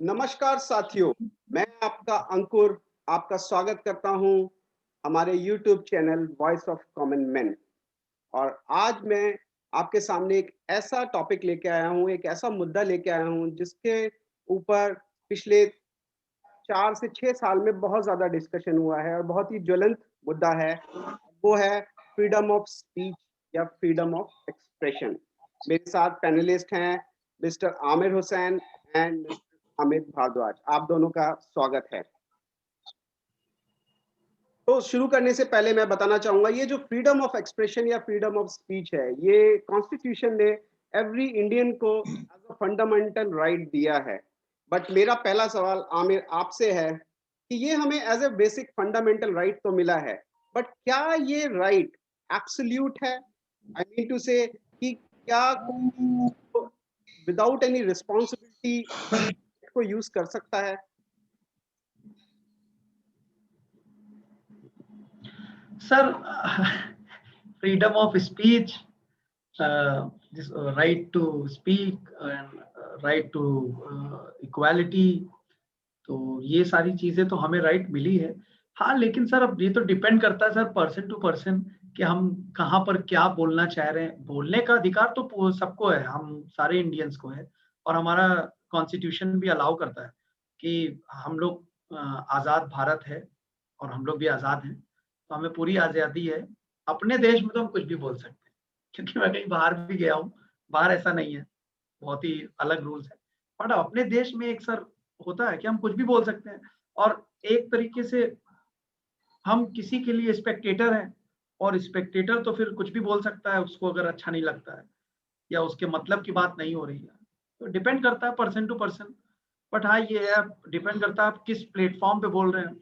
नमस्कार साथियों, मैं आपका अंकुर आपका स्वागत करता हूं हमारे YouTube channel voice of common man. और आज मैं आपके सामने एक ऐसा टॉपिक लेके आया हूं, एक ऐसा मुद्दा लेके आया हूं जिसके ऊपर पिछले 4 से 6 साल में बहुत ज़्यादा डिस्कशन हुआ है और बहुत ही ज्वलंत मुद्दा है। वो है फ्रीडम ऑफ स्पीच या फ्रीडम ऑफ एक्सप्रेशन। मेरे साथ पैनलिस्ट हैं mister Aamir Hussain and mister Amit Bharadwaj. आप दोनों का स्वागत है। तो शुरू करने से पहले मैं बताना चाहूँगा, ये जो फ्रीडम ऑफ एक्सप्रेशन या फ्रीडम ऑफ स्पीच है, ये कॉन्स्टिट्यूशन ने एवरी इंडियन को एज़ अ फंडामेंटल राइट दिया है। बट मेरा पहला सवाल आमिर आपसे है कि ये हमें as a basic fundamental right तो मिला है, बट क्या ये राइट एब्सोल्यूट है? आई मीन टू से कि क्या कोई विदाउट एनी रिस्पॉन्सिबिलिटी इसको यूज़ कर सकता है? Sir, freedom of speech, this right to speak and right to equality, तो ये सारी चीजें तो हमें राइट मिली है। हाँ, लेकिन सर अब ये तो डिपेंड करता है सर पर्सन टू पर्सन कि हम कहाँ पर क्या बोलना चाह रहे हैं। बोलने का अधिकार तो सबको है, हम सारे इंडियंस को है, और हमारा कॉन्स्टिट्यूशन भी अलाउ करता है कि हम लोग आजाद भारत है और हम लोग भी आजाद हैं, तो हमें पूरी आजादी है। अपने देश में तो हम कुछ भी बोल सकते हैं, क्योंकि मैं कहीं बाहर भी गया हूँ, बाहर ऐसा नहीं है, बहुत ही अलग रूल्स है। बट अपने देश में एक सर होता है कि हम कुछ भी बोल सकते हैं, और एक तरीके से हम किसी के लिए स्पेक्टेटर हैं, और स्पेक्टेटर तो फिर कुछ भी बोल सकता है, उसको अगर अच्छा नहीं लगता है या उसके मतलब की बात नहीं हो रही है। तो डिपेंड करता है पर्सन टू पर्सन। बट हाँ, ये है, डिपेंड करता है आप किस प्लेटफॉर्म पे बोल रहे हैं,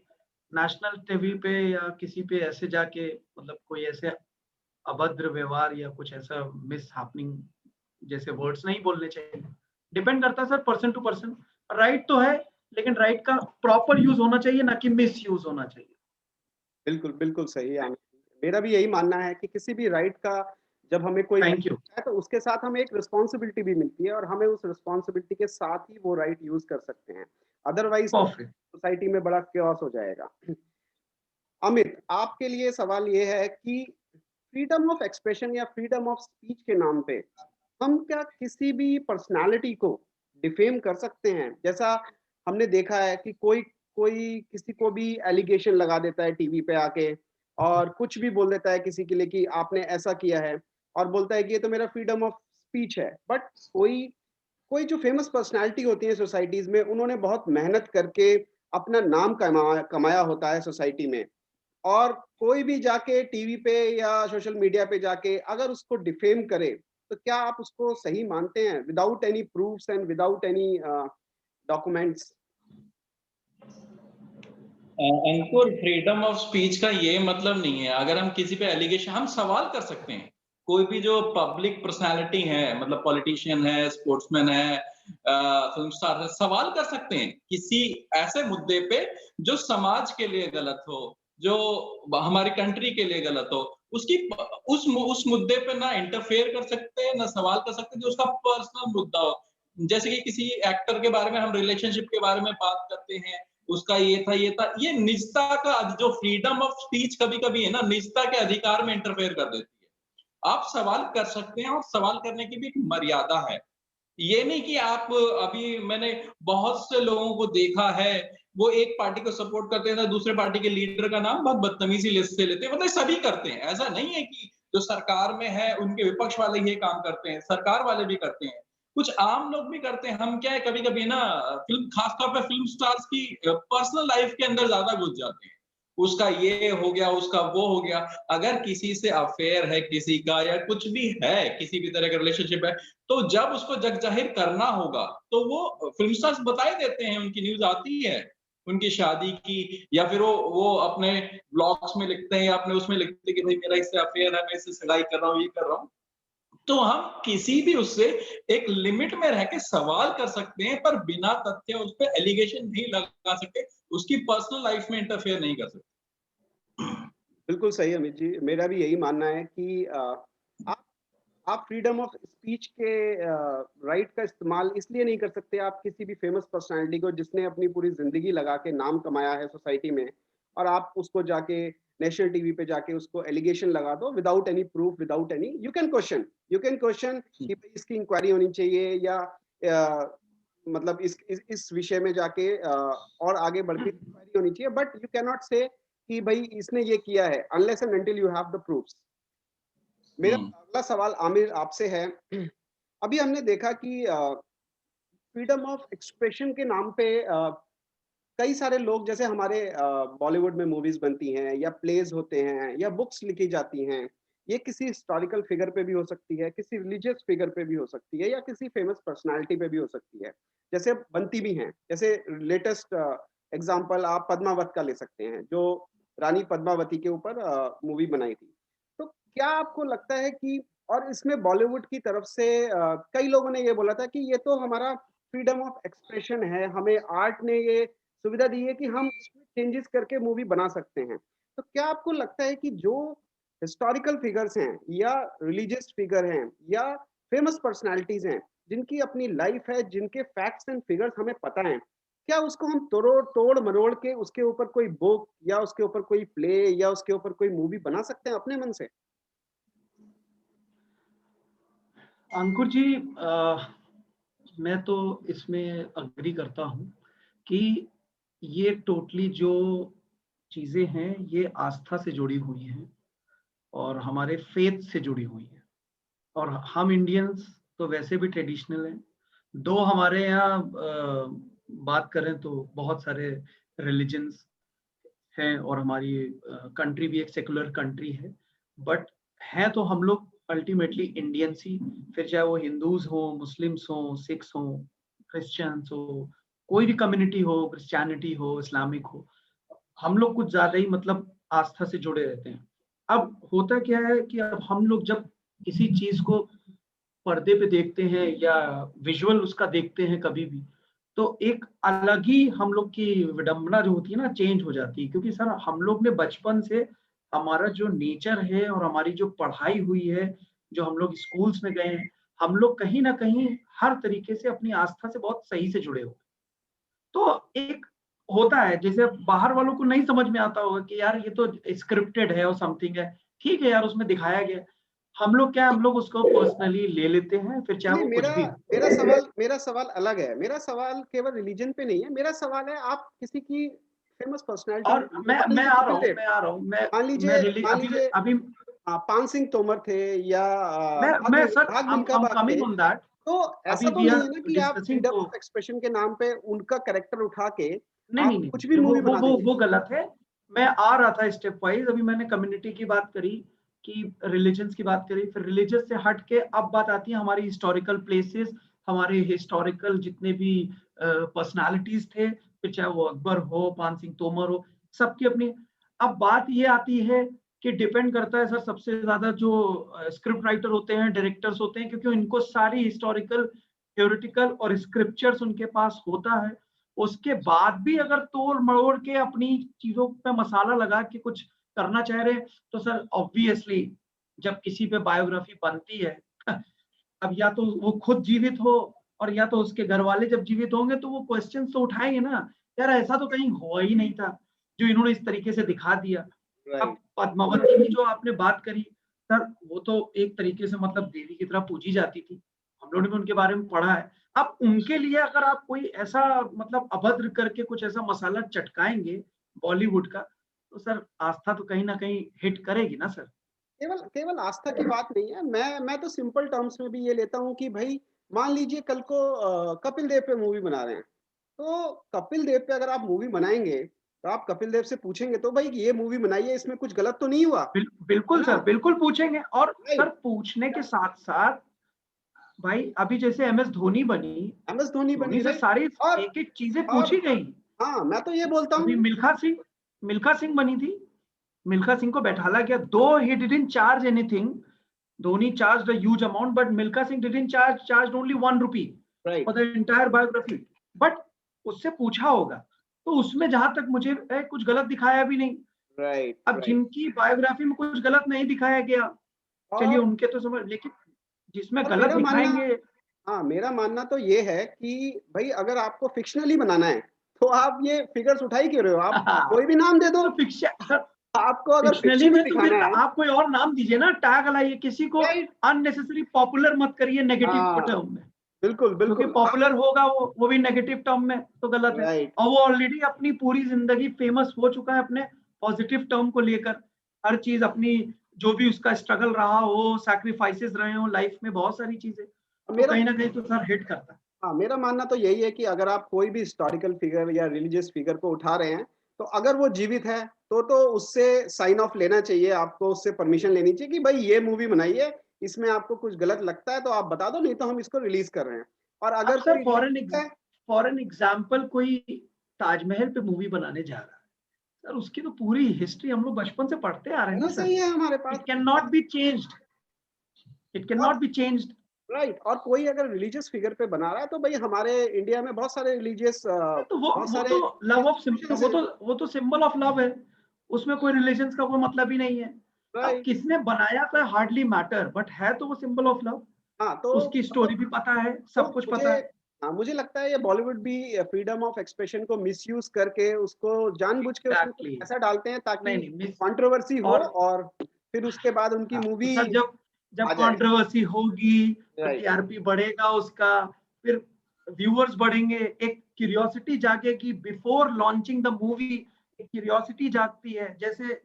नेशनल टीवी पे या किसी पे ऐसे जाके, मतलब कोई ऐसे अभद्र व्यवहार या कुछ ऐसा मिस हैपनिंग जैसे वर्ड्स नहीं बोलने चाहिए। डिपेंड करता है sir person to person. Right तो है, लेकिन राइट का प्रॉपर यूज होना चाहिए, ना कि मिस यूज होना चाहिए। बिल्कुल, बिल्कुल सही है। मेरा भी यही मानना है कि किसी भी राइट का जब हमें कोई थैंक यू। मिलता है, तो उसके साथ हमें एक रिस्पॉन्सिबिलिटी भी मिलती है और हमें उस रिस्पॉन्सिबिलिटी के साथ ही वो राइट यूज़ कर सकते हैं। अदरवाइज़ तो परफेक्ट। सोसाइटी में बड़ा केओस हो जाएगा। अमित, आपके लिए सवाल ये है कि फ्रीडम ऑफ एक्सप्रेशन या फ्रीडम ऑफ स्पीच के नाम पे हम क्या किसी भी पर्सनैलिटी को डिफेम कर सकते हैं? जैसा हमने देखा है कि कोई कोई किसी को भी एलिगेशन लगा देता है टीवी पे आके और कुछ भी बोल देता है किसी के लिए कि आपने ऐसा किया है और बोलता है कि ये तो मेरा फ्रीडम ऑफ स्पीच है। बट कोई कोई जो फेमस पर्सनैलिटी होती है सोसाइटीज़ में, उन्होंने बहुत मेहनत करके अपना नाम कमाया होता है सोसाइटी में। और कोई भी जाके टीवी पे या सोशल मीडिया पे जाके अगर उसको डिफेम करे, तो क्या आप उसको सही मानते हैं without any proofs and without any documents? Ankur, freedom of speech का ये मतलब नहीं है अगर हम किसी पे एलिगेशन, हम सवाल कर सकते हैं। कोई भी जो पब्लिक पर्सनालिटी है, मतलब पॉलिटिशियन है, स्पोर्ट्समैन है, फिल्म स्टार है, सवाल कर सकते हैं किसी ऐसे मुद्दे पे जो समाज के लिए गलत हो, जो हमारी कंट्री के लिए गलत हो। उसकी उस मुद्दे पे ना इंटरफेयर कर सकते हैं, ना सवाल कर सकते हैं, जो उसका पर्सनल मुद्दा हो। जैसे कि किसी एक्टर के बारे में हम रिलेशनशिप के बारे में बात करते हैं, उसका ये था, ये निजता का जो फ्रीडम ऑफ स्पीच कभी-कभी है ना, निजता के अधिकार में इंटरफेयर कर देती है। आप सवाल कर सकते हैं और सवाल करने की भी एक मर्यादा है। ये नहीं कि आप अभी मैंने बहुत से लोगों को देखा है, वो एक पार्टी को सपोर्ट करते हैं, तो दूसरे पार्टी के लीडर का नाम बहुत बदतमीज़ी से लेते हैं, मतलब सभी करते हैं। ऐसा नहीं है कि जो सरकार में है, उनके विपक्ष वाले ये काम करते हैं, सरकार वाले भी करते हैं। कुछ आम लोग भी करते हैं। हम क्या है कभी-कभी ना फ़िल्म ख़ास तौर पे फ़िल्म स्टार्स की पर्सनल लाइफ़ के अंदर ज़्यादा घुस जाते हैं। उसका ये हो गया, उसका वो हो गया। अगर किसी से अफ़ेयर है किसी का या कुछ भी है, किसी भी तरह का रिलेशनशिप है, तो जब उसको जग ज़ाहिर करना होगा, तो वो फ़िल्म स्टार्स बता ही देते हैं, उनकी न्यूज़ आती है, उनकी शादी की, या फिर वो अपने ब्लॉग्स में लिखते हैं या अपने उसमें लिखते हैं कि भई मेरा इससे अफ़ेयर है, मैं इससे सगाई कर रहा हूँ, ये कर रहा हूँ। तो हम किसी भी उससे एक लिमिट में रह के सवाल कर सकते हैं, पर बिना तथ्य उस पे एलिगेशन नहीं लगा सकते, उसकी पर्सनल लाइफ़ में इंटरफेयर नहीं कर सकते। बिल्कुल सही अमित जी, मेरा भी यही मानना है कि आप आप फ्रीडम ऑफ स्पीच के राइट का इस्तेमाल इसलिए नहीं कर सकते, आप किसी भी फेमस पर्सनालिटी को जिसने अपनी पूरी जिंदगी लगा के नाम कमाया है सोसाइटी में, और आप उसको जाके नेशनल टीवी पे जाके उसको एलिगेशन लगा दो without any proof, without any, you can question कि भाई इसकी इंक्वायरी होनी चाहिए, या मतलब इस विषय में जाके और आगे बढ़ के इंक्वायरी होनी चाहिए, बट यू कैन नॉट से कि भाई इसने ये किया है unless and until you have the proofs. मेरा अगला सवाल आमिर आपसे है, अभी हमने देखा कि फ्रीडम ऑफ एक्सप्रेशन के नाम पे कई सारे लोग, जैसे हमारे बॉलीवुड में मूवीज बनती हैं या प्लेज होते हैं या बुक्स लिखी जाती हैं, ये किसी हिस्टोरिकल फिगर पे भी हो सकती है, किसी रिलीजियस फिगर पे भी हो सकती है, या किसी फेमस पर्सनालिटी पे भी हो सकती है, जैसे बनती भी हैं। जैसे लेटेस्ट एग्जांपल आप पद्मावत का ले सकते हैं, जो रानी पद्मावती के ऊपर मूवी बनाई थी। तो क्या आपको लगता है कि, और इसमें बॉलीवुड की तरफ से कई लोगों ने ये बोला था कि ये तो हमारा फ्रीडम ऑफ एक्सप्रेशन है, हमें आर्ट ने ये सुविधा दी है कि हम इसमें चेंजेस करके मूवी बना सकते हैं। तो क्या आपको लगता है कि जो हिस्टोरिकल फिगर्स हैं या रिलीजियस फिगर हैं या फेमस पर्सनालिटीज हैं, जिनकी अपनी लाइफ है, जिनके फैक्ट्स एंड फिगर्स हमें पता हैं, क्या उसको हम तोड़ मरोड़ के उसके ऊपर कोई बुक या उसके ऊपर कोई प्ले या उसके ऊपर कोई मूवी बना सकते हैं अपने मन से? अंकुर जी, मैं तो इसमें अग्री करता हूँ कि ये टोटली जो चीजें हैं ये आस्था से जुड़ी हुई हैं और हमारे फेथ से जुड़ी हुई हैं। और हम इंडियंस तो वैसे भी ट्रेडिशनल हैं। दो हमारे यहाँ बात करें तो बहुत सारे रिलीजन्स हैं और हमारी कंट्री भी एक सेकुलर कंट्री है, बट है तो हम लोग अल्टीमेटली इंडियंस ही। फिर चाहे वो हिंदूज हो, मुस्लिम्स हो, सिख्स हो, क्रिश्चियंस हो, कोई भी कम्युनिटी हो, क्रिश्चियनिटी हो, इस्लामिक हो, हम लोग कुछ ज्यादा ही मतलब आस्था से जुड़े रहते हैं। अब होता क्या है कि अब हम लोग जब किसी चीज को पर्दे पे देखते हैं या विजुअल उसका देखते हैं कभी भी, तो एक अलग ही हम लोग की विडंबना जो होती है ना, चेंज हो जाती है। क्योंकि सर हम लोग ने बचपन से हमारा जो नेचर है और हमारी जो पढ़ाई हुई है, जो हम लोग स्कूल्स में गए हैं, हम लोग कहीं ना कहीं हर तरीके से अपनी आस्था से बहुत सही से जुड़े हो। तो एक होता है, जैसे बाहर वालों को नहीं समझ में आता होगा कि यार ये तो स्क्रिप्टेड है और समथिंग है, ठीक है यार उसमें दिखाया गया। हम लोग क्या, हम लोग उसको पर्सनली ले लेते हैं, फिर चाहे नहीं, वो कुछ भी। मेरा सवाल अलग है। मेरा सवाल केवल रिलीजन पे नहीं है, मेरा सवाल है आप किसी की फेमस पर्सनालिटी, और मैं मान मैं लीजिए आ रहा कपिल हूँ देव, मैं आ रहा हूँ मैं मान अभी लीजिए अभी पान सिंह तोमर थे, या मैं सर भाग आई मिल्खा एम भाग थे। Coming on that. तो ऐसा अभी तो वी नहीं आर है ना कि आप डिस्कसिंग फ्रीडम तो ऑफ एक्सप्रेशन के नाम पे उनका कैरेक्टर उठा के नहीं नहीं आप कुछ भी नहीं, मूवी बना देंगे। वो गलत है। मैं आ रहा था स्टेप वाइज। अभी मैंने कम्युनिटी की बात करी, कि रिलीजन्स की बात करी, फिर रिलीजियस से हट के अब बात आती है हमारी हिस्टोरिकल प्लेसेस, हमारे हिस्टोरिकल जितने भी पर्सनालिटीज थे, फिर चाहे वो अकबर हो, पान सिंह तोमर हो, सबकी अपनी। अब बात ये आती है कि डिपेंड करता है सर सबसे ज्यादा जो स्क्रिप्ट राइटर होते हैं, डायरेक्टर्स होते हैं, क्योंकि उनको सारी हिस्टोरिकल, थ्योरेटिकल और स्क्रिप्चर्स उनके पास होता है। उसके बाद भी अगर तोड़ मरोड़ के अपनी चीजों पे मसाला लगा के कुछ करना चाह रहे, तो सर ऑब्वियसली जब किसी पे बायोग्राफी बनती है, अब या तो वो खुद जीवित हो और या तो उसके घर वाले जब जीवित होंगे, तो वो क्वेश्चन तो उठाएंगे ना, यार ऐसा तो कहीं हुआ ही नहीं था जो इन्होंने इस तरीके से दिखा दिया। अब राइट। पद्मावती की जो आपने बात करी सर, वो तो एक तरीके से मतलब देवी की तरह पूजी जाती थी, हम लोगों ने भी उनके बारे में पढ़ा है। अब उनके लिए अगर आप कोई ऐसा मतलब अभद्र करके कुछ ऐसा मसाला चटकाएंगे बॉलीवुड का, तो सर आस्था तो कहीं ना कहीं हिट करेगी ना सर। केवल केवल आस्था की बात नहीं है, मैं तो सिंपल टर्म्स में भी ये लेता हूँ कि भाई मान लीजिए कल को कपिल देव पे मूवी बना रहे हैं, तो कपिल देव पे अगर आप मूवी बनाएंगे तो आप कपिल देव से पूछेंगे तो भाई ये मूवी बनाई है, इसमें कुछ गलत तो नहीं हुआ, बिल्कुल है सर, ना? बिल्कुल पूछेंगे। और सर राइट। पूछने के साथ साथ भाई, अभी जैसे एमएस धोनी बनी, एमएस धोनी धोनी बनी, से राइट। सारी और एक एक चीजें और पूछी गई। हाँ, मैं तो ये बोलता अभी हूँ। मिल्खा सिंह बनी थी, मिल्खा सिंह को बैठाला गया, दो he didn't charge anything. Dhoni charge a huge amount, but Milkha Singh didn't charged only ₹1 right, for the entire biography. But उससे पूछा होगा, तो उसमें जहां तक मुझे कुछ गलत दिखाया भी नहीं। राइट, अब राइट। जिनकी बायोग्राफी में कुछ गलत नहीं दिखाया गया, चलिए और उनके तो समझ, लेकिन जिसमें और गलत मेरा मानना दिखाएंगे। हाँ, मेरा मानना तो ये है कि भाई अगर आपको फ़िक्शनली बनाना है, तो आप ये फिगर्स उठा ही क्यों रहे हो? आप कोई भी नाम दे दो। तो फिक्शन, आपको अगर फिक्शनली फ़िक्शनली में तो फिर दिखाना है, आप कोई और नाम दीजिए ना, टैग लगाइए, किसी को राइट? अननेसेसरी पॉपुलर मत करिए नेगेटिव हाँ, टर्म में, बिल्कुल, क्योंकि बिल्कुल। आप पॉपुलर होगा वो भी नेगेटिव टर्म में तो गलत है। राइट, और वो ऑलरेडी अपनी पूरी जिंदगी फेमस हो चुका है अपने पॉजिटिव टर्म को लेकर, हर चीज अपनी, जो भी उसका स्ट्रगल रहा हो, सैक्रिफाइसेस रहे हो लाइफ में, बहुत सारी चीजें, तो मेरा कहीं ना कहीं तो सर हिट करता है। हाँ, मेरा मानना तो यही है कि अगर आप कोई भी हिस्टोरिकल फिगर या रिलीजियस फिगर को उठा रहे हैं, तो अगर वो जीवित है, तो उससे साइन ऑफ लेना चाहिए, आपको उससे परमिशन लेनी चाहिए कि भाई ये मूवी बनाई है, इसमें आपको कुछ गलत लगता है तो आप बता दो, नहीं तो हम इसको रिलीज़ कर रहे हैं। और अब अगर सर कोई है फॉर एन एग्जाम्पल, कोई ताजमहल पे मूवी बनाने जा रहा है, सर उसकी तो पूरी हिस्ट्री हम लोग बचपन से पढ़ते आ रहे हैं ना पहले से सर। ही है हमारे पास। It can not be changed, it can और नॉट बी चेंज्ड। राइट, और कोई अगर रिलीजियस फिगर पे बना रहा है, तो भाई हमारे इंडिया में बहुत सारे रिलीजियस तो बहुत वो सारे तो लव ऑफ, इंस्टीट्यूशंस हैं। वो तो सिंबल ऑफ लव है, उसमें कोई रिलेशंस का कोई मतलब ही नहीं है। अब राइट, किसने बनाया था हार्डली मैटर, बट है तो वो सिंबल ऑफ लव। हाँ, तो उसकी मतलब स्टोरी भी पता है, तो सब कुछ मुझे पता है। हाँ, मुझे लगता है ये बॉलीवुड भी फ्रीडम ऑफ एक्सप्रेशन को मिसयूज़ करके उसको जानबूझ के उसमें कुछ एग्जैक्टली। ऐसा डालते हैं नहीं ताकि नहीं मिस, कंट्रोवर्सी हो और और फिर उसके बाद उनकी हाँ, तो मूवी सर जब जब आ जाए। कंट्रोवर्सी होगी तो राइट, टीआरपी बढ़ेगा उसका, फिर व्यूअर्स बढ़ेंगे, एक क्यूरियोसिटी जागेगी बिफोर लॉन्चिंग द मूवी, एक क्यूरियोसिटी जागती है। जैसे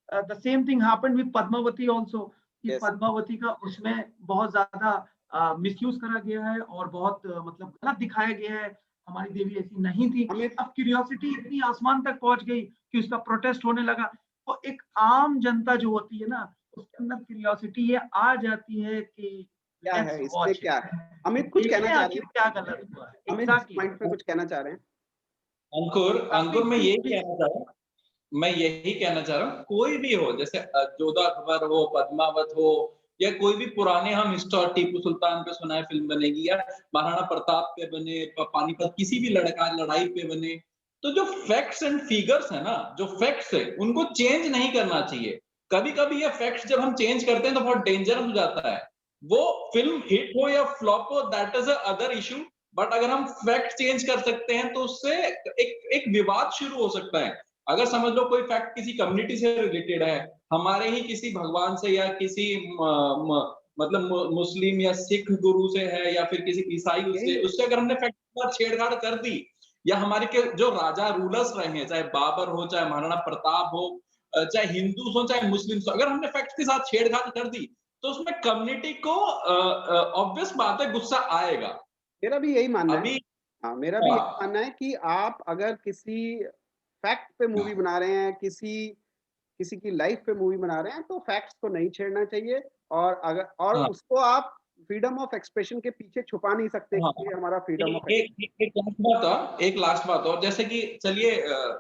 the same thing happened with Padmavati also, कि यस। पद्मावती का उसमें बहुत ज्यादा मिसयूज करा गया है और बहुत मतलब गलत दिखाया गया है, हमारी देवी ऐसी नहीं थी। अमित अब क्यूरियोसिटी इतनी आसमान तक पहुंच गई कि उसका प्रोटेस्ट होने लगा। तो एक आम जनता जो होती है ना, उसके अंदर क्यूरियोसिटी ये आ जाती है कि क्या लेट्स है इसमें वॉच क्या इट, है? अमित कुछ कहना देखें चाह रहे आखिर हैं? क्या गलत हुआ है। अमित इस एग्जैक्टली, पॉइंट पे कुछ कहना चाह रहे हैं? अंकुर काफी अंकुर मैं यही प्लीज। कहना चाह रहा हूँ, मैं यही कहना चाह रहा हूँ, कोई भी हो, जैसे जोधा अकबर हो, पद्मावत हो, या कोई भी पुराने हम हिस्टोर, टीपू सुल्तान पे सुना है फिल्म बनेगी, या महाराणा प्रताप पे बने, पानीपत किसी भी लड़ाई पे बने, तो जो फैक्ट्स एंड फिगर्स है ना, जो फैक्ट्स है उनको चेंज नहीं करना चाहिए। कभी कभी ये फैक्ट्स जब हम चेंज करते हैं तो बहुत डेंजर हो जाता है। वो फिल्म हिट हो या फ्लॉप हो, that is a other issue, but अगर हम फैक्ट चेंज कर सकते हैं तो उससे एक विवाद शुरू हो सकता है। अगर समझ लो कोई फैक्ट किसी कम्युनिटी से रिलेटेड है, हमारे ही किसी भगवान से या किसी मतलब मुस्लिम या सिख गुरु से है, या फिर किसी ईसाई उससे यही उससे अगर हमने फैक्ट के साथ छेड़छाड़ कर दी, या हमारे के जो राजा रूलर्स रहे हैं, चाहे बाबर हो, चाहे महाराणा प्रताप हो, चाहे हिंदू हो चाहे मुस्लिम हो, अगर हमने फैक्ट के साथ छेड़छाड़ कर दी, तो उसमें कम्युनिटी को ऑब्वियस बात है गुस्सा आएगा। मेरा भी यही मानना है। अभी हाँ, मेरा भी यही हाँ, मानना है कि आप अगर किसी फैक्ट पे मूवी बना रहे हैं, किसी किसी की लाइफ पे मूवी बना रहे हैं, तो फैक्ट्स को नहीं छेड़ना चाहिए। और हाँ, उसको आप फ्रीडम ऑफ एक्सप्रेशन के पीछे छुपा नहीं सकते हाँ। कि ये हमारा फ्रीडम ऑफ एक लास्ट बात और, जैसे कि चलिए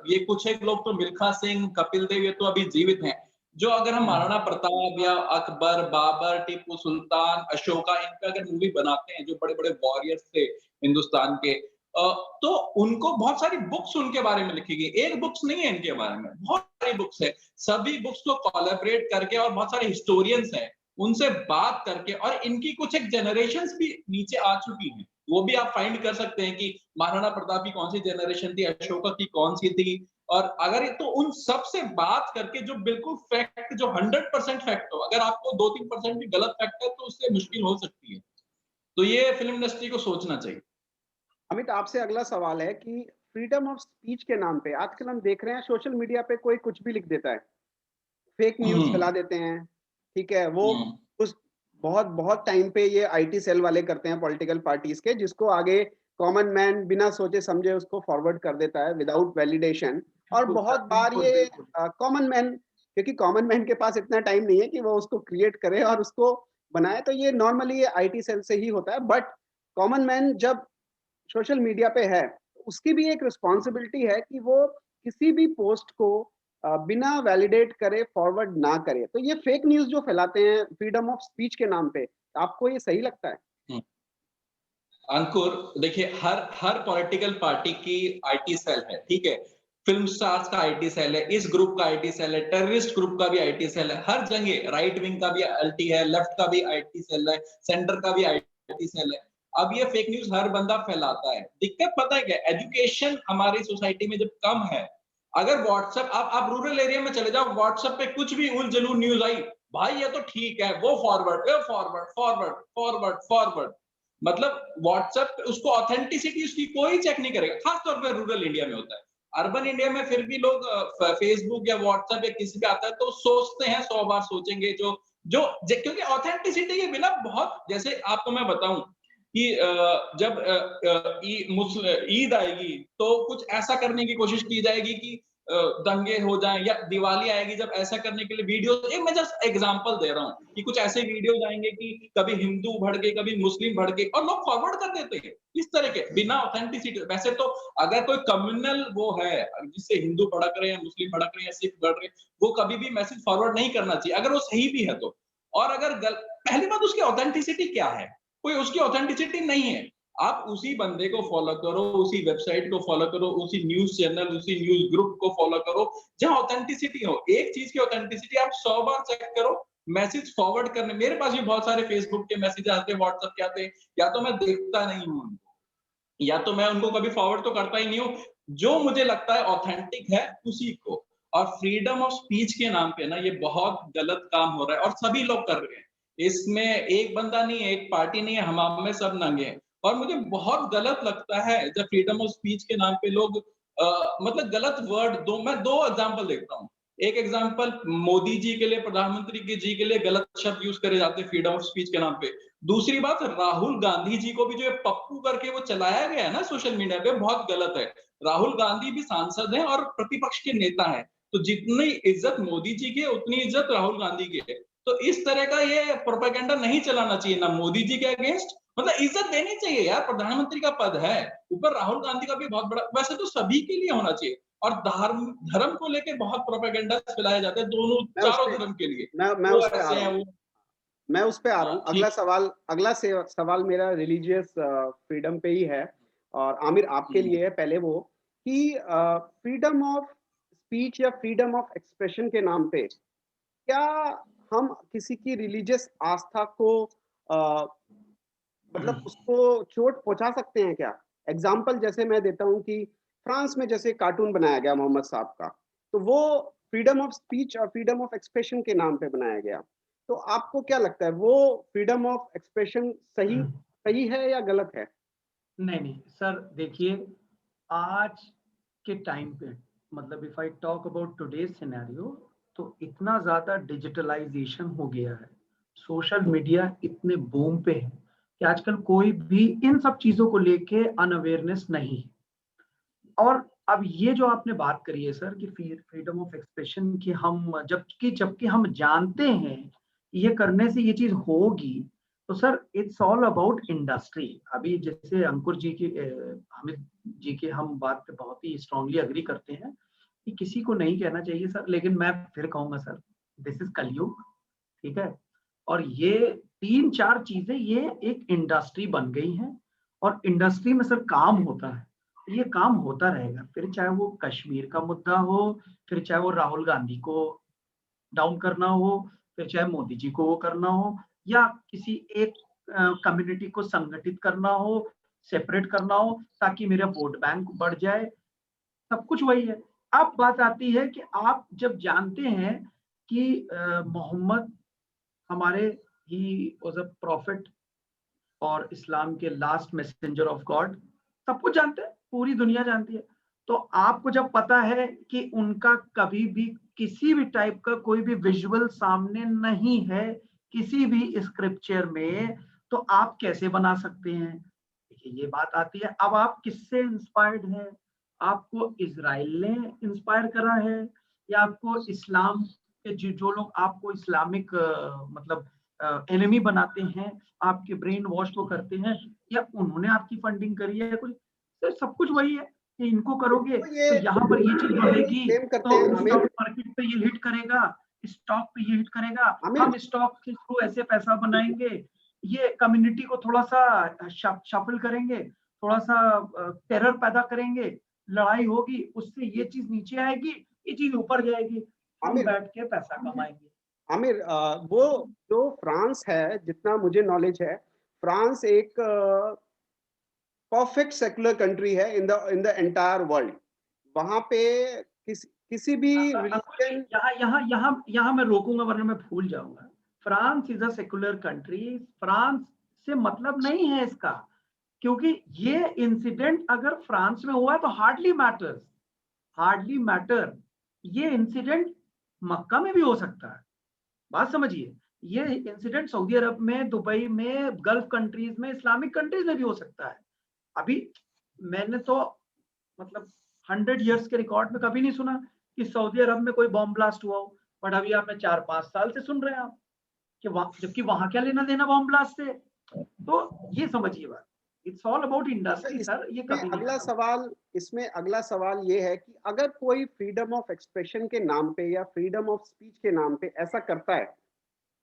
ये कुछ एक लोग तो मिल्खा सिंह, कपिल देव, ये तो अभी जीवित हैं। जो अगर हम महाराणा प्रताप या अकबर, बाबर, टिप्पू सुल्तान, अशोका, इनका अगर मूवी बनाते हैं, जो बड़े-बड़े वॉरियर्स थे हिंदुस्तान के, तो उनको बहुत सारी बुक्स उनके बारे में लिखी गई। एक बुक्स नहीं है इनके बारे में, बहुत सारी बुक्स है। सभी बुक्स को कोलैबोरेट करके, और बहुत सारे हिस्टोरियंस हैं, उनसे बात करके, और इनकी कुछ एक जनरेशंस भी नीचे आ चुकी हैं। वो भी आप फाइंड कर सकते हैं कि महाराणा प्रताप की कौन सी जनरेशन थी, अशोका की कौन सी थी। और अगर तो उन सब से बात करके जो बिल्कुल फैक्ट, जो 100% फैक्ट हो, अगर आपको 2-3% भी गलत फैक्ट है तो उससे मुश्किल हो सकती है। तो ये फिल्म इंडस्ट्री को सोचना चाहिए। अमित, आपसे अगला सवाल है कि फ्रीडम ऑफ स्पीच के नाम पे आजकल हम देख रहे हैं सोशल मीडिया पे कोई कुछ भी लिख देता है, फेक न्यूज़ हम्म, फैला देते हैं, ठीक है? वो हम्म, उस बहुत बहुत टाइम पे ये आईटी सेल वाले करते हैं पॉलिटिकल पार्टीज़ के, जिसको आगे कॉमन मैन बिना सोचे-समझे उसको फॉरवर्ड कर देता है विदाउट वैलिडेशन। और बिल्कुल बहुत सर, बार बिल्कुल ये बिल्कुल। कॉमन मैन, क्योंकि कॉमन मैन के पास इतना टाइम नहीं है कि वो उसको क्रिएट करे और उसको बनाए, तो ये नॉर्मली ये आईटी सेल से ही होता है। बट कॉमन मैन जब सोशल मीडिया पे है, उसकी भी एक रिस्पॉन्सिबिलिटी है कि वो किसी भी पोस्ट को बिना वैलिडेट करे फॉरवर्ड ना करे। तो ये फेक न्यूज़ जो फैलाते हैं फ्रीडम ऑफ स्पीच के नाम पे, आपको ये सही लगता है? हम्म। अंकुर देखिए, हर हर पॉलिटिकल पार्टी की आईटी सेल है, ठीक है? फिल्म स्टार्स का आईटी सेल है, इस ग्रुप का आईटी सेल है, टेररिस्ट ग्रुप का भी आईटी सेल है, हर जगह राइट विंग का भी आईटी है, लेफ्ट का भी आईटी सेल है, सेंटर का भी आईटी सेल है। अब ये फेक न्यूज़ हर बंदा फैलाता है। दिक्कत पता है क्या है? एजुकेशन हमारी सोसाइटी में जब कम है, अगर व्हाट्सएप आप रूरल एरिया में चले जाओ, व्हाट्सएप पे कुछ भी उल-जलूल न्यूज़ आई, भाई ये तो ठीक है, वो फॉरवर्ड, ये फॉरवर्ड, फॉरवर्ड, फॉरवर्ड, फॉरवर्ड। मतलब व्हाट्सएप पे उसको ऑथेंटिसिटी उसकी कोई चेक नहीं करेगा, खास तौर पे रूरल इंडिया में होता है। अर्बन इंडिया में फिर भी लोग फेसबुक या व्हाट्सएप या किसी पे आता है तो सोचते हैं, 100 बार सोचेंगे। जो जो क्योंकि ऑथेंटिसिटी के बिना बहुत, जैसे आपको मैं बताऊं कि जब ईद आएगी तो कुछ ऐसा करने की कोशिश की जाएगी कि दंगे हो जाएं, या दिवाली आएगी जब ऐसा करने के लिए वीडियो, एक मैं जस्ट एग्जांपल दे रहा हूं कि कुछ ऐसे वीडियोज आएंगे कि कभी हिंदू भड़के, कभी मुस्लिम भड़के, और लोग फॉरवर्ड कर देते हैं इस तरह के बिना ऑथेंटिसिटी। वैसे तो अगर कोई कम्युनल वो है जिससे हिंदू भड़क रहे हैं, मुस्लिम भड़क रहे हैं, सिख भड़क रहे हैं, वो कभी भी मैसेज फॉरवर्ड नहीं करना चाहिए अगर वो सही भी है तो। और अगर पहली बात उसकी ऑथेंटिसिटी क्या है, कोई उसकी ऑथेंटिसिटी नहीं है। आप उसी बंदे को फॉलो करो, उसी वेबसाइट को फॉलो करो, उसी न्यूज़ चैनल, उसी न्यूज़ ग्रुप को फॉलो करो जहाँ ऑथेंटिसिटी हो। एक चीज़ की ऑथेंटिसिटी आप 100 बार चेक करो, मैसेज फॉरवर्ड करने, मेरे पास भी बहुत सारे फेसबुक के मैसेज आते हैं, व्हाट्सएप के आते हैं, या तो मैं देखता नहीं हूँ उनको, या तो मैं उनको कभी फॉरवर्ड तो करता ही नहीं हूँ। जो मुझे लगता है ऑथेंटिक है उसी को। और फ्रीडम ऑफ स्पीच के नाम पे ना ये बहुत गलत काम हो रहा है और सभी लोग कर रहे हैं। इसमें एक बंदा नहीं है, एक पार्टी नहीं है, हम में सब नंगे हैं। और मुझे बहुत गलत लगता है जब फ्रीडम ऑफ स्पीच के नाम पे लोग मतलब गलत वर्ड मैं 2 एग्जांपल देखता हूँ। एक एग्जांपल मोदी जी के लिए, प्रधानमंत्री जी के लिए गलत शब्द यूज़ करे जाते हैं फ्रीडम ऑफ स्पीच के नाम पे। दूसरी बात, राहुल गांधी जी को भी जो पप्पू करके वो चलाया गया है ना सोशल मीडिया पे, बहुत गलत है। राहुल गांधी भी सांसद हैं और प्रतिपक्ष के नेता हैं। तो जितनी इज्जत मोदी जी की है उतनी इज्जत राहुल गांधी की है। तो इस तरह का ये प्रोपेगेंडा नहीं चलाना चाहिए ना मोदी जी के अगेंस्ट, मतलब इज्जत देनी चाहिए यार, प्रधानमंत्री का पद है। ऊपर राहुल गांधी का भी बहुत बड़ा, वैसे तो सभी के लिए होना चाहिए। और धर्म को लेके बहुत प्रोपेगेंडा फैलाए जाते हैं, दोनों मैं उस चारों पे धर्म के लिए। मैं वो उस पे आ ऐसे रहा हैं, हूँ। वो मैं उस पे आ रहा हाँ, हूँ। ठीक। सवाल मेरा रिलीजियस फ्रीडम पे ही है। और आमिर आपके लिए है पहले वो कि फ्रीडम ऑफ स्पीच या फ्रीडम ऑफ एक्सप्रेशन के नाम पे क्या हम किसी की रिलीजियस आस्था को अ, मतलब उसको चोट पहुंचा सकते हैं क्या? एग्जाम्पल जैसे मैं देता हूँ कि फ्रांस में जैसे कार्टून बनाया गया मोहम्मद साहब का, तो वो फ्रीडम ऑफ स्पीच और फ्रीडम ऑफ एक्सप्रेशन के नाम पे बनाया गया। तो आपको क्या लगता है वो फ्रीडम ऑफ एक्सप्रेशन सही सही है या गलत है? नहीं नहीं सर, देखिए आज के टाइम पे, मतलब if I talk about today's scenario, तो इतना ज्यादा डिजिटलाइजेशन हो गया है, सोशल मीडिया इतने बूम पे है कि आजकल कोई भी इन सब चीजों को लेके अनअवेयरनेस नहीं है। और अब ये जो आपने बात करी है सर कि फ्रीडम ऑफ एक्सप्रेशन की, हम जबकि हम जानते हैं ये करने से ये चीज होगी, तो sir it's all about industry. अभी जैसे अंकुर जी की हामिद जी की हम बात पे बहुत ही स्ट्रांगली अग्री करते हैं कि किसी को नहीं कहना चाहिए सर, लेकिन मैं फिर कहूंगा सर, दिस इज कलयुग, ठीक है। और ये 3-4 चीजें ये एक इंडस्ट्री बन गई हैं, और इंडस्ट्री में सर काम होता है, ये काम होता रहेगा, फिर चाहे वो कश्मीर का मुद्दा हो, फिर चाहे वो राहुल गांधी को डाउन करना हो, फिर चाहे मोदी जी को वो करना हो, या किसी एक कम्युनिटी को संगठित करना हो, सेपरेट करना हो ताकि मेरा वोट बैंक बढ़ जाए, सब कुछ वही है। अब बात आती है कि आप जब जानते हैं कि मोहम्मद हमारे, ही वाज अ प्रॉफिट और इस्लाम के लास्ट मैसेंजर ऑफ गॉड, सब कुछ जानते हैं, पूरी दुनिया जानती है। तो आपको जब पता है कि उनका कभी भी किसी भी टाइप का कोई भी विजुअल सामने नहीं है किसी भी स्क्रिप्चर में, तो आप कैसे बना सकते हैं? देखिए ये बात आती है, अब आप किससे इंस्पायर्ड हैं? आपको इजराइल ने इंस्पायर करा है, या आपको इस्लाम के जो लोग आपको इस्लामिक मतलब एनिमी बनाते हैं, आपके ब्रेन वॉश को करते हैं, या उन्होंने आपकी फंडिंग करी है कुछ? तो सब कुछ वही है कि इनको करोगे तो तो ये यहाँ पर ये चीज बढ़ेगी, क्लेम करते हैं तो आमिर। स्टॉक मार्केट पे ये हिट करेगा, स्टॉक पे ये हिट करेगा, आमिर हम स्टॉक के थ्रू ऐसे पैसा बनाएंगे, ये कम्युनिटी को थोड़ा सा शफल करेंगे, थोड़ा सा टेरर पैदा करेंगे, लड़ाई होगी, उससे ये चीज नीचे आएगी, ये चीज ऊपर जाएगी, हम आमिर, बैठ के पैसा कमाएंगे। आमिर, वो जो फ्रांस है, जितना मुझे नॉलेज है, फ्रांस एक परफेक्ट सेक्युलर कंट्री है इन द एंटायर वर्ल्ड। वहां पे किसी भी रिलीजन, यहाँ मैं रोकूंगा वरना मैं भूल जाऊंगा। France is a secular country, France से मतलब नहीं है इसका, क्योंकि ये इंसिडेंट अगर फ्रांस में हुआ तो हार्डली मैटर। ये इंसिडेंट मक्का में भी हो सकता है, बात समझिए। ये इंसिडेंट सऊदी अरब में, दुबई में, गल्फ कंट्रीज में, इस्लामिक कंट्रीज में भी हो सकता है। अभी मैंने तो मतलब 100 इयर्स के रिकॉर्ड में कभी नहीं सुना कि सऊदी अरब में कोई बॉम्ब ब्लास्ट हुआ हो, बट अभी आपने 4-5 साल से सुन रहे हैं आप कि जबकि वहां क्या लेना देना बॉम्ब ब्लास्ट से। तो ये समझिए बात, it's all about industry sir. ये कभी नहीं। इसमें अगला सवाल ये है कि अगर कोई फ्रीडम ऑफ एक्सप्रेशन के नाम पे या फ्रीडम ऑफ स्पीच के नाम पे ऐसा करता है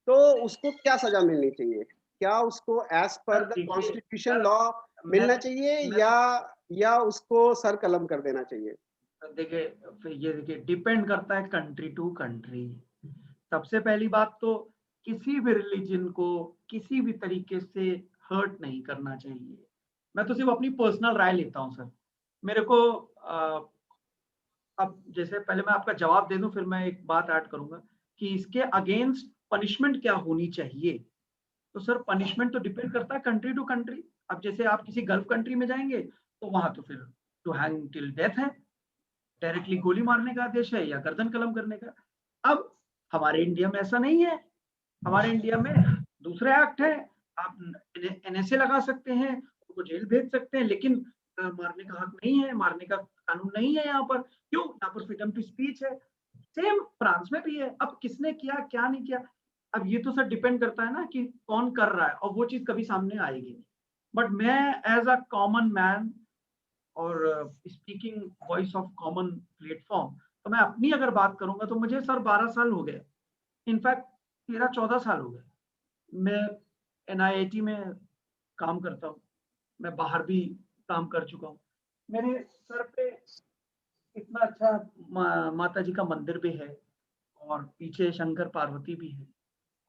तो उसको क्या सजा मिलनी चाहिए? क्या उसको as per the constitution law मिलना चाहिए या उसको सर कलम कर देना चाहिए? देखिए डिपेंड करता है कंट्री टू कंट्री। सबसे पहली बात तो किसी भी रिलीजन को किसी भी तरीके से हर्ट नहीं करना चाहिए। मैं तो सिर्फ अपनी पर्सनल राय लेता हूं सर। मेरे को अब जैसे पहले मैं आपका जवाब दे दूं, फिर मैं एक बात ऐड करूंगा कि इसके अगेंस्ट पनिशमेंट क्या होनी चाहिए। तो सर पनिशमेंट तो डिपेंड करता है कंट्री टू कंट्री। अब जैसे आप किसी गल्फ कंट्री में जाएंगे तो वहां तो फिर टू हैंग टिल डेथ है, डायरेक्टली गोली मारने का आदेश है या गर्दन कलम करने का। अब हमारे इंडिया में ऐसा नहीं है। हमारे इंडिया में दूसरे एक्ट है, आप NSA लगा सकते हैं, उनको जेल भेज सकते हैं, लेकिन मारने का हक नहीं है, मारने का कानून नहीं है यहाँ पर। क्यों? यहाँ पर फ्रीडम टू स्पीच है। सेम फ्रांस में भी है। अब किसने किया क्या नहीं किया, अब ये तो सर डिपेंड करता है ना कि कौन कर रहा है, और वो चीज कभी सामने आएगी नहीं। बट मैं एज अ कॉमन मैन और speaking voice of common platform, तो मैं अपनी अगर बात करूंगा तो मुझे सर 12 साल हो गए, इनफैक्ट 13-14 साल हो गए। मैं NIIT में काम करता हूँ, मैं बाहर भी काम कर चुका हूँ। मेरे सर पे इतना अच्छा माता जी का मंदिर भी है और पीछे शंकर पार्वती भी है,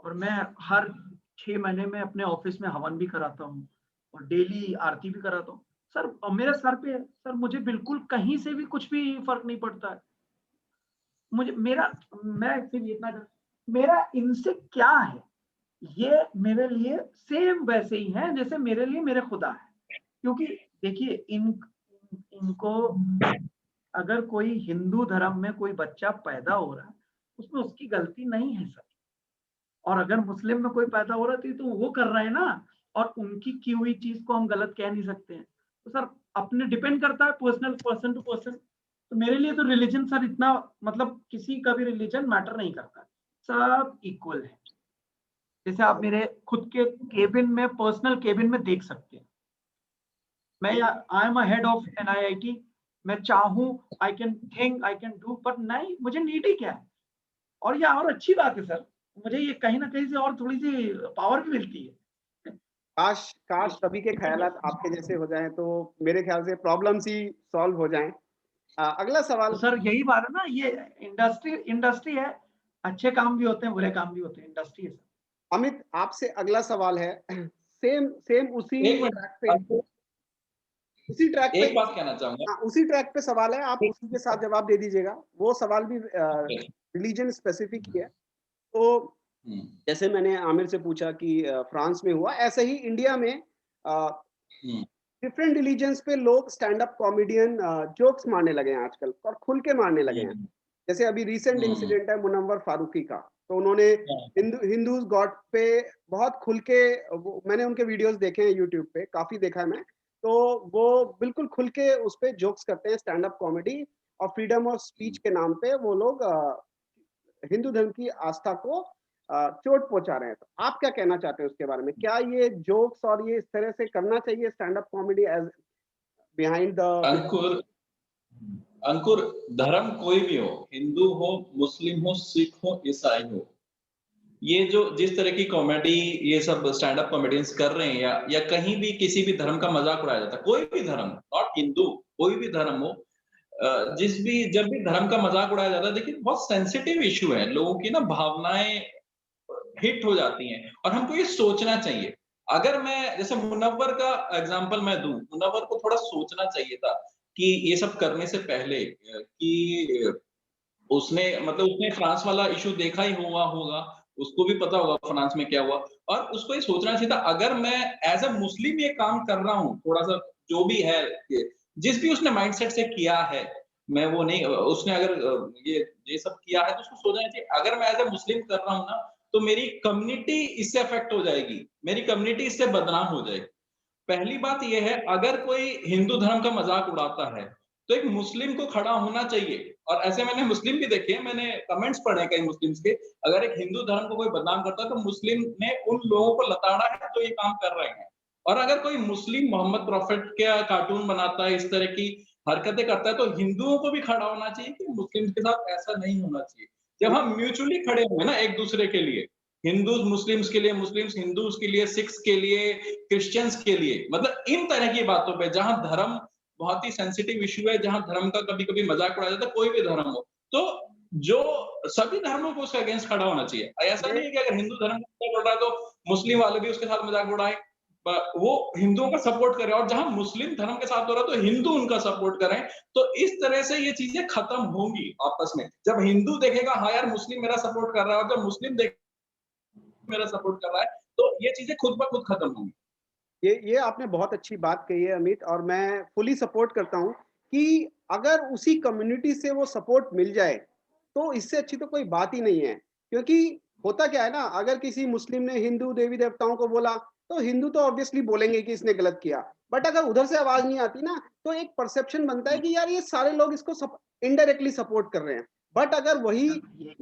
और मैं हर 6 महीने में अपने ऑफिस में हवन भी कराता हूँ और डेली आरती भी कराता हूँ सर। मेरे सर पे है सर, मुझे बिल्कुल कहीं से भी कुछ भी फर्क नहीं पड़ता है। मैं सिर्फ इतना, मेरा इनसे क्या है, ये मेरे लिए सेम वैसे ही है जैसे मेरे लिए मेरे खुदा है। क्योंकि देखिए इनको अगर कोई हिंदू धर्म में कोई बच्चा पैदा हो रहा है उसमें उसकी गलती नहीं है सर, और अगर मुस्लिम में कोई पैदा हो रहा है तो वो कर रहे हैं ना, और उनकी की हुई चीज को हम गलत कह नहीं सकते हैं। तो सर अपने डिपेंड करता है पर्सनल, पर्सन टू पर्सन। तो मेरे लिए तो रिलीजन सर इतना मतलब किसी का भी रिलीजन मैटर नहीं करता, सब इक्वल है। जैसे आप मेरे खुद के केबिन में, पर्सनल केबिन में देख सकते हैं, मैं I am a head of NIIT, मैं चाहूं I can think I can do, but नहीं, मुझे नीड ही क्या है। और ये और अच्छी बात है सर, मुझे ये कहीं ना कहीं से और थोड़ी सी पावर भी मिलती है। काश सभी के ख्यालात आपके जैसे हो जाएं तो मेरे ख्याल से प्रॉब्लम्स ही सॉल्व हो जाएं। अगला सवाल। तो सर यही बात है ना, ये इंडस्ट्री है, अच्छे काम भी होते हैं बुरे काम भी होते हैं, इंडस्ट्री है सर। अमित, आपसे अगला सवाल है सेम उसी ट्रैक पे एक बात कहना चाहूंगा। उसी ट्रैक पे सवाल है, आप उसी के साथ जवाब दे दीजिएगा। वो सवाल भी रिलीजन स्पेसिफिक ही है। तो जैसे मैंने आमिर से पूछा कि फ्रांस में हुआ, ऐसे ही इंडिया में डिफरेंट रिलीजन्स पे लोग स्टैंड अप कॉमेडियन जोक्स मारने लगे हैं आजकल, और खुल के मारने लगे हैं। जैसे अभी रिसेंट इंसिडेंट है मुनव्वर फारूकी का, तो उन्होंने हिंदूज गॉड पे बहुत खुल के, मैंने उनके वीडियोस देखे हैं यूट्यूब पे, काफी देखा है मैं, तो वो बिल्कुल खुल के उस पे जोक्स करते हैं, स्टैंड अप कॉमेडी, और फ्रीडम ऑफ स्पीच के नाम पे वो लोग हिंदू धर्म की आस्था को चोट पहुंचा रहे हैं। तो आप क्या कहना चाहते हैं उसके बारे में? क्या ये जोक्स और ये इस तरह से करना चाहिए stand up comedy as behind the? Ankur, धर्म कोई भी हो, हिंदू हो, मुस्लिम हो, सिख हो, ईसाई हो, ये जो जिस तरह की कॉमेडी ये सब स्टैंड अप कॉमेडियंस कर रहे हैं, या कहीं भी किसी भी धर्म का मजाक उड़ाया जाता है, कोई भी धर्म, नॉट हिंदू, कोई भी धर्म हो, जब भी धर्म का मजाक उड़ाया जाता है, देखिए बहुत सेंसिटिव इशू है, लोगों की ना भावनाएं हिट हो जाती हैं और हमको ये सोचना चाहिए। अगर मैं जैसे मुनव्वर का एग्जांपल मैं दूं, मुनव्वर को थोड़ा सोचना चाहिए था कि ये सब करने से पहले कि उसने मतलब उसने फ्रांस वाला इश्यू देखा ही हुआ होगा, उसको भी पता होगा फ्रांस में क्या हुआ और उसको ये सोचना चाहिए था अगर मैं एज़ अ मुस्लिम ये काम कर रहा हूँ, थोड़ा-सा जो भी है ये जिस भी उसने माइंडसेट से किया है, मैं वो नहीं उसने अगर ये सब किया है तो उसको सोचना चाहिए अगर मैं एज़ अ मुस्लिम कर रहा हूँ ना, तो मेरी कम्युनिटी इससे अफेक्ट हो जाएगी, मेरी कम्युनिटी इससे बदनाम हो जाएगी। पहली बात ये है अगर कोई हिंदू धर्म का मज़ाक उड़ाता है, तो एक मुस्लिम को खड़ा होना चाहिए और ऐसे मैंने मुस्लिम भी देखे हैं, मैंने कमेंट्स पढ़े हैं कई मुस्लिम्स के, अगर एक हिंदू धर्म को कोई बदनाम करता है तो मुस्लिम ने उन लोगों को लताड़ा है जो ये काम कर रहे हैं। और अगर कोई मुस्लिम मोहम्मद प्रॉफिट का कार्टून बनाता है, इस तरह की हरकतें करता है, तो हिंदुओं को भी खड़ा होना चाहिए कि मुस्लिम्स के साथ ऐसा नहीं होना चाहिए। जब हम म्यूचुअली खड़े होंगे ना एक-दूसरे के लिए, हिंदूज़ मुस्लिम्स के लिए, मुस्लिम्स हिंदूज़ के लिए, सिख्स के लिए, क्रिश्चियंस के लिए, मतलब इन तरह की बातों पे जहाँ धर्म बहुत ही सेंसिटिव इश्यू है, जहाँ धर्म का कभी-कभी मज़ाक उड़ाया जाता है, कोई भी धर्म हो। तो जो सभी धर्मों को उसके अगेंस्ट खड़ा होना चाहिए। ऐसा नहीं ये है कि अगर हिंदू धर्म का मज़ाक उड़ रहा है तो मुस्लिम वाले भी उसके साथ मज़ाक उड़ाएँ। वो हिंदुओं का सपोर्ट करें और जहाँ मुस्लिम धर्म के साथ हो रहा है तो हिंदू उनका सपोर्ट करें। तो इस तरह से ये चीज़ें खत्म होंगी आपस में। जब हिंदू देखेगा हाँ यार मुस्लिम मेरा सपोर्ट कर रहा है और जब मुस्लिम मेरा सपोर्ट कर रहा है, तो ये चीज़ें खुद ब खुद खत्म होंगी। ये आपने बहुत अच्छी बात कही है अमित, और मैं फुली सपोर्ट करता हूँ कि अगर उसी कम्युनिटी से वो सपोर्ट मिल जाए, तो इससे अच्छी तो कोई बात ही नहीं है। क्योंकि होता क्या है ना, अगर किसी मुस्लिम ने हिंदू देवी-देवताओं को बोला, तो हिंदू तो ऑब्वियसली बोलेंगे कि इसने गलत किया। बट अगर उधर से आवाज़ नहीं आती ना, तो एक परसेप्शन बनता है कि यार ये सारे लोग इसको इनडायरेक्टली सपोर्ट कर रहे हैं। बट अगर वही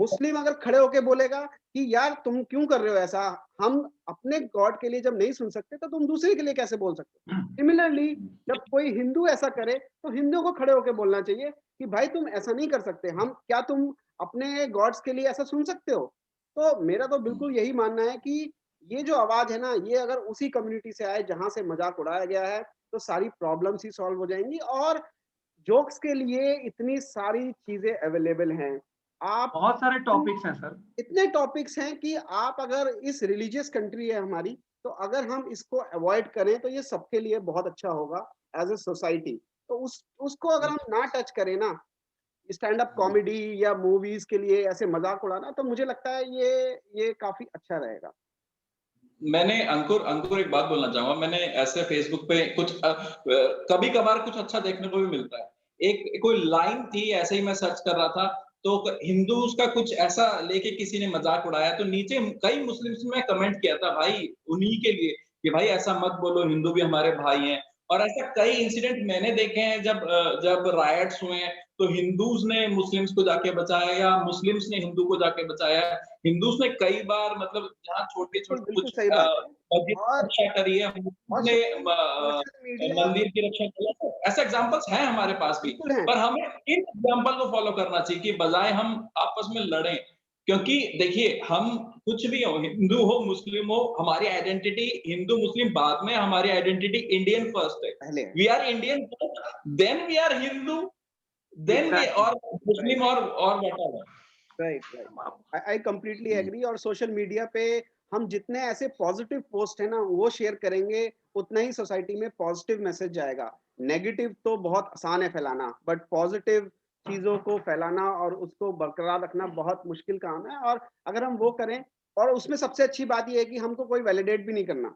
मुस्लिम अगर खड़े होके बोलेगा कि यार तुम क्यों कर रहे हो ऐसा? हम अपने गॉड के लिए जब नहीं सुन सकते, तो तुम दूसरे के लिए कैसे बोल सकते हो? सिमिलरली जब कोई हिंदू ऐसा करे, तो हिंदुओं को खड़े होके बोलना चाहिए कि भाई तुम ऐसा नहीं कर सकते। हम क्या तुम अपने गॉड्स के लिए ऐसा सुन सकते हो? तो मेरा तो बिल्कुल यही मानना है कि ये जो आवाज़ है ना, ये अगर उसी कम्युनिटी से आए जहाँ से मज़ाक उड़ाया गया है, तो सारी प्रॉब्लम्स ही सॉल्व हो जाएँगी और जोक्स के लिए इतनी सारी चीज़ें अवेलेबल हैं। आप बहुत सारे टॉपिक्स हैं सर। इतने टॉपिक्स हैं कि आप अगर इस रिलीजियस कंट्री है हमारी, तो अगर हम इसको अवॉइड करें तो ये सबके लिए बहुत अच्छा होगा एज़ अ सोसाइटी। तो उसको अगर हम ना टच करें ना, स्टैंड अप कॉमेडी या मूवीज़ के लिए ऐसे मज़ाक उड़ाना, तो मुझे लगता है ये काफ़ी अच्छा रहेगा। मैंने अंकुर अंकुर एक बात बोलना चाहूँगा, मैंने ऐसे फ़ेसबुक पे कुछ कभी-कभार कुछ अच्छा देखने को भी मिलता है। एक कोई लाइन थी, ऐसे ही मैं सर्च कर रहा था, तो क हिंदूज़ का कुछ ऐसा लेके किसी ने मज़ाक उड़ाया, तो नीचे कई मुस्लिम्स ने कमेंट किया था भाई उन्हीं के लिए, कि भाई ऐसा मत बोलो, हिंदू भी हमारे भाई हैं। और ऐसा कई इंसिडेंट मैंने देखे हैं जब रायट्स हुए हैं, तो हिंदूज़ ने मुस्लिम्स को जाके बचाया या मुस्लिम्स ने हिंदू को जाके बचाया। हिंदूज़ ने कई बार मतलब जहाँ बिल्कुल, छोटे-छोटे बिल्कुल कुछ सही बात है। मस्जिद की और रक्षा करी है, और मुस्लिम ने सोशल मीडिया मंदिर की रक्षा की है, ऐसे एग्ज़ाम्पल्स हैं हमारे पास भी। बिल्कुल हैं। पर हमें इन एग्ज़ाम्पल को फ़ॉलो करना चाहिए कि बजाए हम आपस में लड़ें। क्योंकि देखिए, हम कुछ भी हो, हिंदू हो, मुस्लिम हो, हमारी आइडेंटिटी हिंदू-मुस्लिम बाद में, हमारी आइडेंटिटी इंडियन फर्स्ट है। पहले है। We are Indian first, then we are Hindu, then we exactly. और राइट, मुस्लिम और whatever. Right, right. I completely agree, और सोशल मीडिया पे हम जितने ऐसे पॉजिटिव पोस्ट है ना, वो शेयर करेंगे, उतना ही सोसाइटी में पॉजिटिव मैसेज जाएगा। नेगेटिव तो बहुत आसान है फैलाना, बट पॉजिटिव चीज़ों को फैलाना और उसको बरकरार रखना बहुत मुश्किल काम है। और अगर हम वो करें, और उसमें सबसे अच्छी बात ये है कि हमको कोई वैलिडेट भी नहीं करना।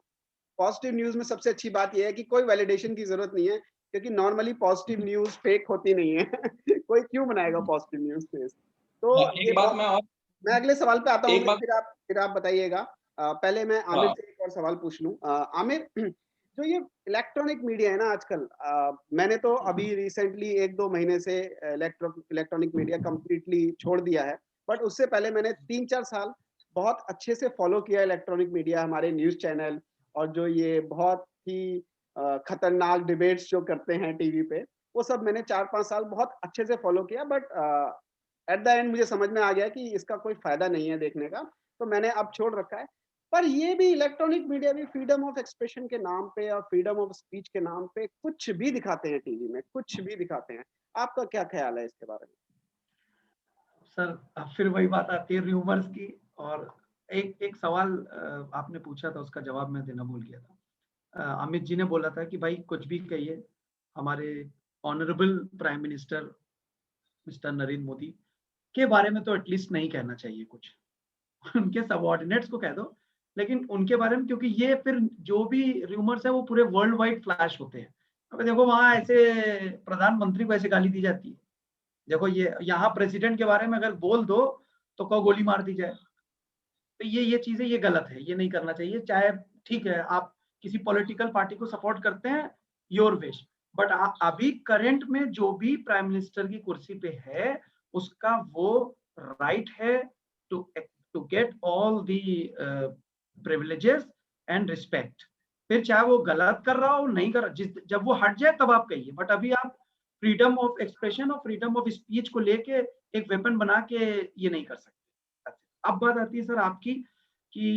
पॉजिटिव न्यूज़ में सबसे अच्छी बात ये है कि कोई वैलिडेशन की ज़रूरत नहीं है, क्योंकि नॉर्मली पॉजिटिव न्यूज़ फेक होती नहीं है। कोई क्यों बनाएगा पॉजिटिव न्यूज़ फेक? तो ये एक बात बहुत मैं और मैं अगले सवाल पे आता हूँ, एक अमित, बात फिर आप बताइएगा। पहले मैं आमिर हाँ, से एक और सवाल पूछ लूँ। आमिर, जो ये इलेक्ट्रॉनिक मीडिया है ना आजकल, मैंने तो अभी रिसेंटली 1-2 महीने से इलेक्ट्रॉनिक मीडिया कंप्लीटली छोड़ दिया है। बट उससे पहले मैंने 3-4 साल बहुत अच्छे से फॉलो किया इलेक्ट्रॉनिक मीडिया, हमारे न्यूज़ चैनल, और जो ये बहुत ही खतरनाक डिबेट्स जो करते हैं टीवी पे, वो सब मैंने 4-5 साल बहुत अच्छे से फॉलो किया। बट एट द एंड मुझे समझ में आ गया कि इसका कोई फ़ायदा नहीं है देखने का, तो मैंने अब छोड़ रखा है। पर ये भी इलेक्ट्रॉनिक मीडिया भी फ्रीडम ऑफ एक्सप्रेशन के नाम पे और फ्रीडम ऑफ स्पीच के नाम पे कुछ भी दिखाते हैं टीवी में, कुछ भी दिखाते हैं। आपका क्या ख्याल है इसके बारे में? सर अब फिर वही बात आती है र्यूमर्स की। और एक एक सवाल आपने पूछा था, उसका जवाब मैं देना भूल गया था। अमित जी ने बोला था कि भाई कुछ भी कहिए, हमारे honourable prime minister mister Narendra Modi के बारे में तो एटलीस्ट नहीं कहना चाहिए कुछ। उनके सबऑर्डिनेट्स को कह दो, लेकिन उनके बारे में, क्योंकि ये फिर जो भी र्यूमर्स है वो पूरे वर्ल्ड वाइड फ्लैश होते हैं। अब देखो वहां ऐसे प्रधानमंत्री को ऐसे गाली दी जाती है, देखो ये यहाँ प्रेसिडेंट के बारे में अगर बोल दो तो कब गोली मार दी जाए। तो ये चीजें ये गलत है, ये नहीं करना चाहिए। चाहे ठीक है आप किसी पॉलिटिकल पार्टी को सपोर्ट करते हैं, योर विश, बट अभी करंट में जो भी प्राइम मिनिस्टर की कुर्सी पे है उसका वो राइट है to get all the privileges and respect. फिर चाहे वो गलत कर रहा हो नहीं कर रहा, जब वो हट जाए तब आप कहिए, बट अभी आप फ्रीडम ऑफ एक्सप्रेशन और फ्रीडम ऑफ स्पीच को लेके एक वेपन बना के ये नहीं कर सकते। अब बात आती है सर आपकी कि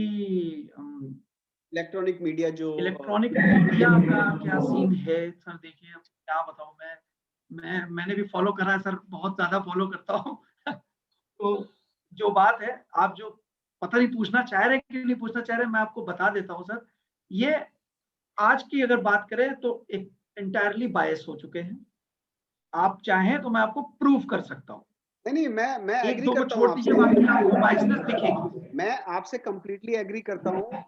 इलेक्ट्रॉनिक मीडिया जो इलेक्ट्रॉनिक मीडिया का क्या सीन है। सर देखिए अब क्या बताऊं, मैंने भी फॉलो करा है सर, बहुत ज्यादा फॉलो करता हूँ। तो जो बात है, आप जो पता नहीं पूछना चाह रहे कि नहीं पूछना चाह रहे, मैं आपको बता देता हूँ सर। ये आज की अगर बात करें तो एक एंटायरली बायस हो चुके हैं। आप चाहें तो मैं आपको प्रूव कर सकता हूँ। नहीं, मैं एक एग्री दो को करता हूँ छोड़ दीजिए, बाकी आपसे। आपको बायसनेस दिखेगी। मैं आपसे कंप्लीटली एग्री करता हूँ।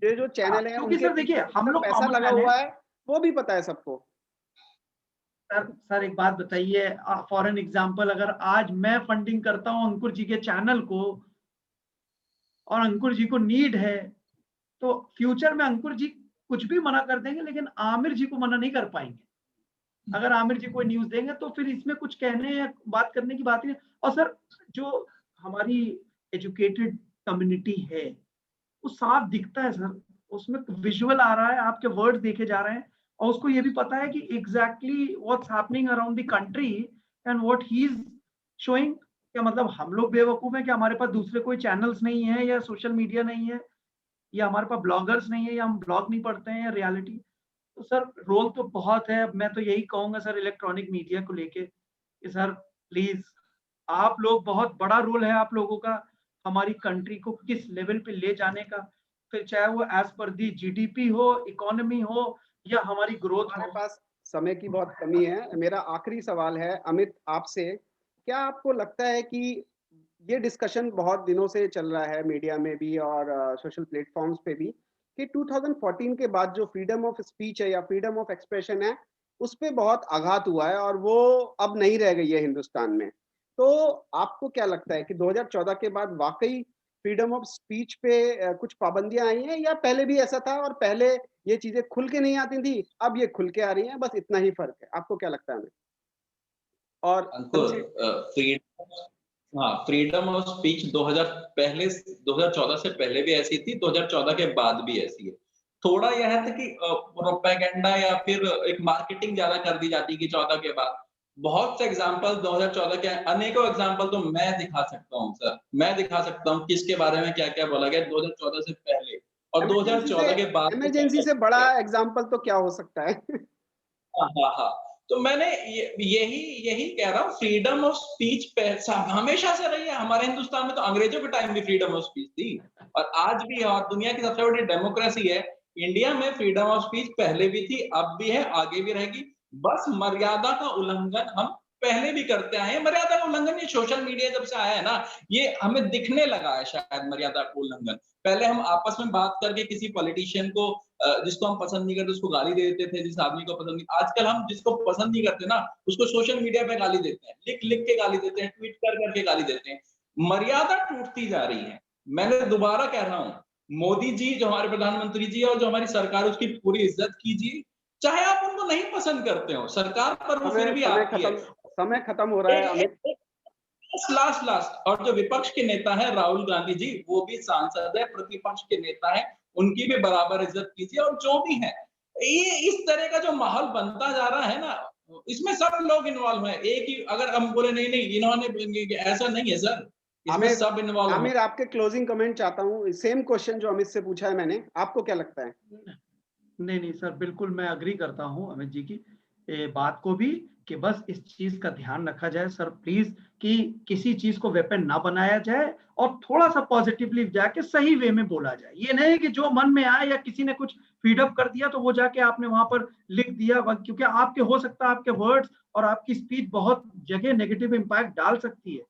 ये जो चैनल है क्योंकि उनके सर देखिए पीछे हम कितना लोग पैसा कॉमन लगा मैन हुआ है। है वो भी पता है सबको। सर एक बात बताइए, फॉर एन एग्जांपल, अगर आज मैं फंडिंग करता हूँ अंकुर जी के चैनल को और अंकुर जी को नीड है, तो फ्यूचर में अंकुर जी कुछ भी मना कर देंगे, लेकिन आमिर जी को मना नहीं कर पाएंगे। अगर आमिर जी कोई न्यूज देंगे तो फिर इसमें कुछ कहने या बात करने की बात नहीं। और सर जो हमारी एजुकेटेड कम्युनिटी है वो साफ दिखता है सर, उसमें विजुअल आ रहा है, आपके वर्ड देखे जा रहे हैं, और उसको ये भी पता है कि exactly what's happening around the country and what he is showing. क्या मतलब हम लोग बेवकूफ हैं कि हमारे पास दूसरे कोई चैनल्स नहीं है या सोशल मीडिया नहीं है या हमारे पास ब्लॉगर्स नहीं है या हम ब्लॉग नहीं पढ़ते हैं या रियलिटी। तो सर रोल तो बहुत है। मैं तो यही कहूंगा सर इलेक्ट्रॉनिक मीडिया को लेके कि सर प्लीज, आप लोग, बहुत बड़ा रोल है आप लोगों का हमारी कंट्री को किस लेवल पे ले जाने का। फिर चाहे वो एज पर दी जीडीपी हो, इकोनॉमी हो या हमारी ग्रोथ हमारे हो। पास समय की बहुत कमी है। मेरा आखिरी सवाल है अमित आपसे, क्या आपको लगता है कि ये डिस्कशन बहुत दिनों से चल रहा है मीडिया में भी और सोशल प्लेटफॉर्म्स पे भी कि 2014 के बाद जो फ्रीडम ऑफ स्पीच है या फ्रीडम ऑफ एक्सप्रेशन है उस पे बहुत आघात हुआ है और वो अब नहीं रह गई है हिंदुस्तान में। तो आपको क्या लगता है कि 2014 के बाद वाकई फ्रीडम ऑफ स्पीच पे कुछ पाबंदियां आई हैं या पहले भी ऐसा था और पहले ये चीजें खुल के नहीं आती थी, अब ये खुल के आ रही हैं, बस इतना ही फर्क है? आपको क्या लगता है हमें? और अंकुर, फ्रीडम ऑफ स्पीच 2014 से पहले भी ऐसी थी, 2014 के बाद भी ऐसी है। थोड़ा यह था कि प्रोपेगेंडा या फिर एक मार्केटिंग ज्यादा कर दी जाती कि 14 के बाद। बहुत से एग्जांपल 2014 के अनेकों एग्जांपल तो मैं दिखा सकता हूँ सर, मैं दिखा सकता हूँ किसके बारे में क्या-क्या बोला गया 2014 से पहले और 2014 के बाद तो इमरजेंसी से बड़ा एग्जाम्पल तो क्या हो सकता है? हाँ, हाँ, हाँ। तो मैंने यही यही कह रहा हूँ, फ्रीडम ऑफ स्पीच हमेशा से रही है। हमारे हिंदुस्तान में तो अंग्रेजों के टाइम भी फ्रीडम ऑफ स्पीच थी और आज भी है और दुनिया की सबसे बड़ी डेमोक्रेसी है। इंडिया में फ्रीडम ऑफ स्पीच पहले भी थी, अब भी है, आगे भी रहेगी। बस मर्यादा का उल्लंघन हम पहले भी करते आए हैं। मर्यादा का उल्लंघन ये सोशल मीडिया जब से आया है ना, ये हमें दिखने लगा है शायद मर्यादा का उल्लंघन। पहले हम आपस में बात करके किसी पॉलिटिशियन को जिसको हम पसंद नहीं करते उसको गाली दे देते थे, जिस आदमी को पसंद नहीं। आजकल हम जिसको पसंद नहीं करते ना उसको सोशल मीडिया पे गाली देते हैं, लिख-लिख के गाली देते हैं, ट्वीट कर के गाली देते हैं। मर्यादा टूटती जा रही है। मैंने दोबारा कह रहा हूँ, मोदी जी जो हमारे प्रधानमंत्री जी है और जो हमारी सरकार है उसकी पूरी इज्जत कीजिए। चाहे आप उनको नहीं पसंद करते हो, सरकार पर वो फिर भी आपकी है। समय खत्म हो रहा है अमित। लास्ट और जो विपक्ष के नेता है राहुल गांधी जी, वो भी सांसद है, प्रतिपक्ष के नेता है, उनकी भी बराबर इज्जत कीजिए। और जो भी है, ये इस तरह का जो माहौल बनता जा रहा है ना, इसमें सब लोग इन्वॉल्व हैं। एक ही अगर हम बोले नहीं इन्होंने, ऐसा नहीं है सर। इसमें सब इन्वॉल्व हो। आमिर, आपके क्लोजिंग कमेंट चाहता हूँ। सेम क्वेश्चन जो अमित से पूछा है मैंने, आपको क्या लगता है? नहीं सर, बिल्कुल मैं अग्री करता हूँ अमित जी की बात को भी, कि बस इस चीज का ध्यान रखा जाए सर प्लीज, कि किसी चीज को वेपन ना बनाया जाए और थोड़ा सा पॉजिटिवली जाके सही वे में बोला जाए। ये नहीं कि जो मन में आए या किसी ने कुछ फीडअप कर दिया तो वो जाके आपने वहां पर लिख दिया, क्योंकि आपके हो सकता है आपके वर्ड्स और आपकी स्पीच बहुत जगह नेगेटिव इम्पैक्ट डाल सकती है,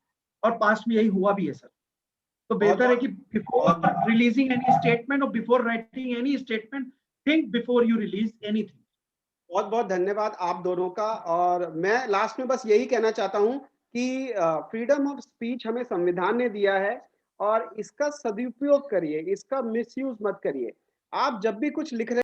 और पास्ट में यही हुआ भी है सर। तो बेहतर है कि बिफोर रिलीजिंग एनी स्टेटमेंट और before writing any statement, think before you release anything. बहुत बहुत धन्यवाद आप दोनों का। और मैं लास्ट में बस यही कहना चाहता हूं कि फ्रीडम ऑफ स्पीच हमें संविधान ने दिया है, और इसका सदुपयोग करिए, इसका मिसयूज मत करिए। आप जब भी कुछ लिख रहे